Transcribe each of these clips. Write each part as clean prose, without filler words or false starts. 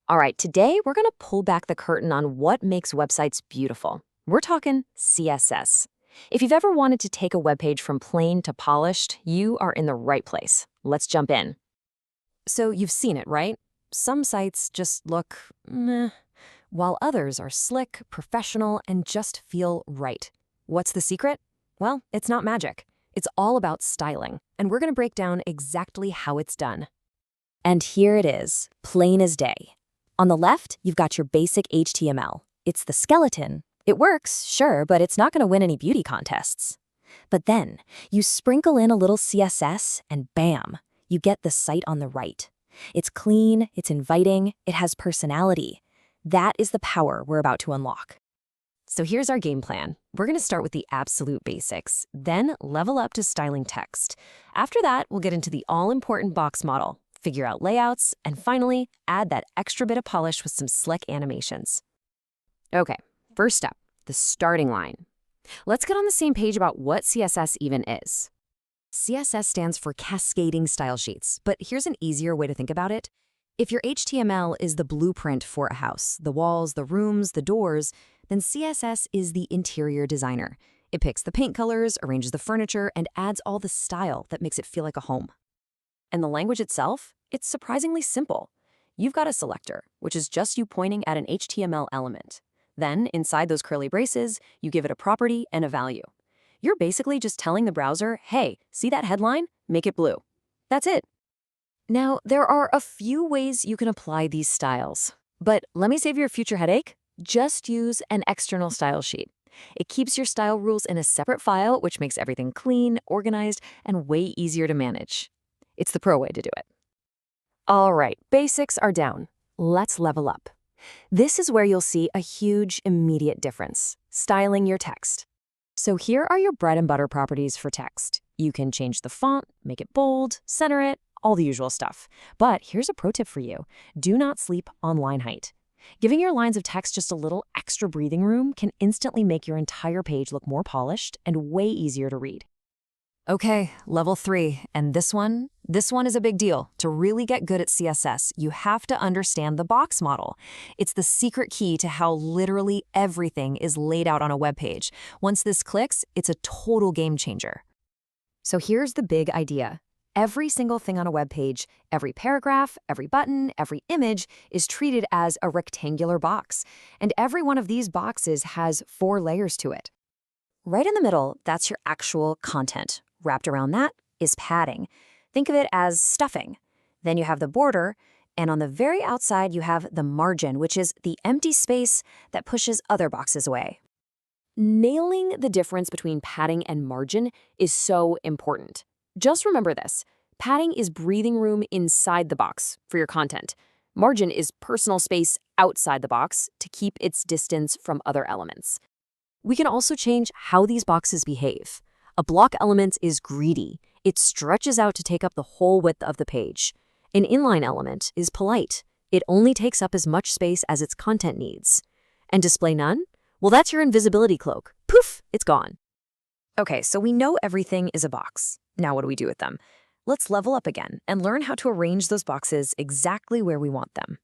All right, today we're going to pull back the curtain on what makes websites beautiful. We're talking CSS. If you've ever wanted to take a web page from plain to polished, you are in the right place. Let's jump in. So you've seen it, right? Some sites just look meh, while others are slick, professional, and just feel right. What's the secret? Well, it's not magic. It's all about styling, and we're going to break down exactly how it's done. And here it is, plain as day. On the left, you've got your basic HTML. It's the skeleton. It works, sure, but it's not going to win any beauty contests. But then, you sprinkle in a little CSS, and bam, you get the site on the right. It's clean, it's inviting, it has personality. That is the power we're about to unlock. So here's our game plan. We're going to start with the absolute basics, then level up to styling text. After that, we'll get into the all-important box model, figure out layouts, and finally, add that extra bit of polish with some slick animations. Okay, first up, the starting line. Let's get on the same page about what CSS even is. CSS stands for Cascading Style Sheets, but here's an easier way to think about it. If your HTML is the blueprint for a house, the walls, the rooms, the doors, then CSS is the interior designer. It picks the paint colors, arranges the furniture, and adds all the style that makes it feel like a home. And the language itself? It's surprisingly simple. You've got a selector, which is just you pointing at an HTML element. Then, inside those curly braces, you give it a property and a value. You're basically just telling the browser, hey, see that headline? Make it blue. That's it. Now, there are a few ways you can apply these styles. But let me save you a future headache. Just use an external style sheet. It keeps your style rules in a separate file, which makes everything clean, organized, and way easier to manage. It's the pro way to do it. All right, basics are down. Let's level up. This is where you'll see a huge immediate difference, styling your text. So here are your bread and butter properties for text. You can change the font, make it bold, center it, all the usual stuff. But here's a pro tip for you. Do not sleep on line height. Giving your lines of text just a little extra breathing room can instantly make your entire page look more polished and way easier to read. Okay, level 3, and this one is a big deal. To really get good at CSS, you have to understand the box model. It's the secret key to how literally everything is laid out on a web page. Once this clicks, it's a total game changer. So here's the big idea. Every single thing on a web page, every paragraph, every button, every image is treated as a rectangular box. And every one of these boxes has 4 layers to it. Right in the middle, that's your actual content. Wrapped around that is padding. Think of it as stuffing. Then you have the border, and on the very outside you have the margin, which is the empty space that pushes other boxes away. Nailing the difference between padding and margin is so important. Just remember this. Padding is breathing room inside the box for your content. Margin is personal space outside the box to keep its distance from other elements. We can also change how these boxes behave. A block element is greedy. It stretches out to take up the whole width of the page. An inline element is polite. It only takes up as much space as its content needs. And display none? Well, that's your invisibility cloak. Poof, it's gone. Okay, so we know everything is a box. Now what do we do with them? Let's level up again and learn how to arrange those boxes exactly where we want them.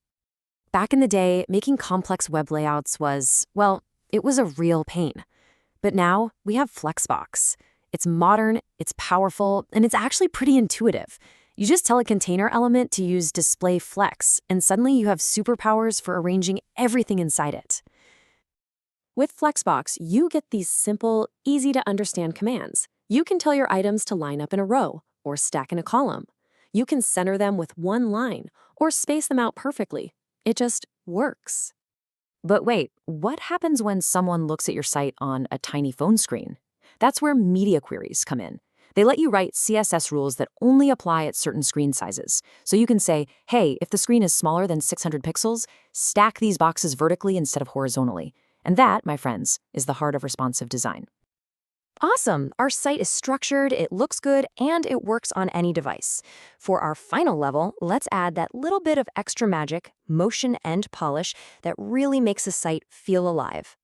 Back in the day, making complex web layouts was, well, it was a real pain. But now we have Flexbox. It's modern, it's powerful, and it's actually pretty intuitive. You just tell a container element to use display flex, and suddenly you have superpowers for arranging everything inside it. With Flexbox, you get these simple, easy-to-understand commands. You can tell your items to line up in a row or stack in a column. You can center them with one line or space them out perfectly. It just works. But wait, what happens when someone looks at your site on a tiny phone screen? That's where media queries come in. They let you write CSS rules that only apply at certain screen sizes. So you can say, hey, if the screen is smaller than 600 pixels, stack these boxes vertically instead of horizontally. And that, my friends, is the heart of responsive design. Awesome! Our site is structured, it looks good, and it works on any device. For our final level, let's add that little bit of extra magic, motion and polish that really makes a site feel alive.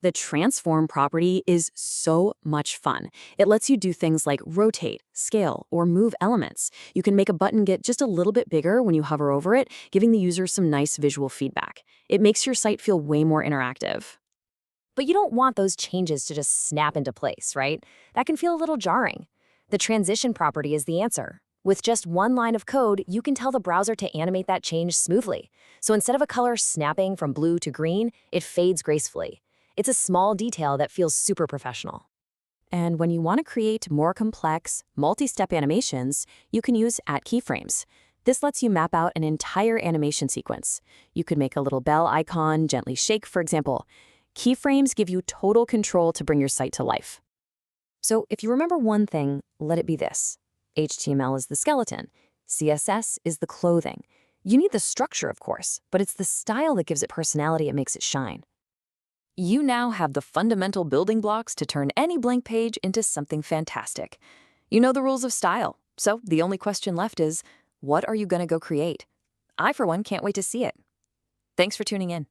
The transform property is so much fun. It lets you do things like rotate, scale, or move elements. You can make a button get just a little bit bigger when you hover over it, giving the user some nice visual feedback. It makes your site feel way more interactive. But you don't want those changes to just snap into place, right? That can feel a little jarring. The transition property is the answer. With just one line of code, you can tell the browser to animate that change smoothly. So instead of a color snapping from blue to green, it fades gracefully. It's a small detail that feels super professional. And when you want to create more complex, multi-step animations, you can use @keyframes. This lets you map out an entire animation sequence. You could make a little bell icon gently shake, for example. Keyframes give you total control to bring your site to life. So if you remember one thing, let it be this. HTML is the skeleton. CSS is the clothing. You need the structure, of course, but it's the style that gives it personality and makes it shine. You now have the fundamental building blocks to turn any blank page into something fantastic. You know the rules of style, so the only question left is, what are you going to go create? I, for one, can't wait to see it. Thanks for tuning in.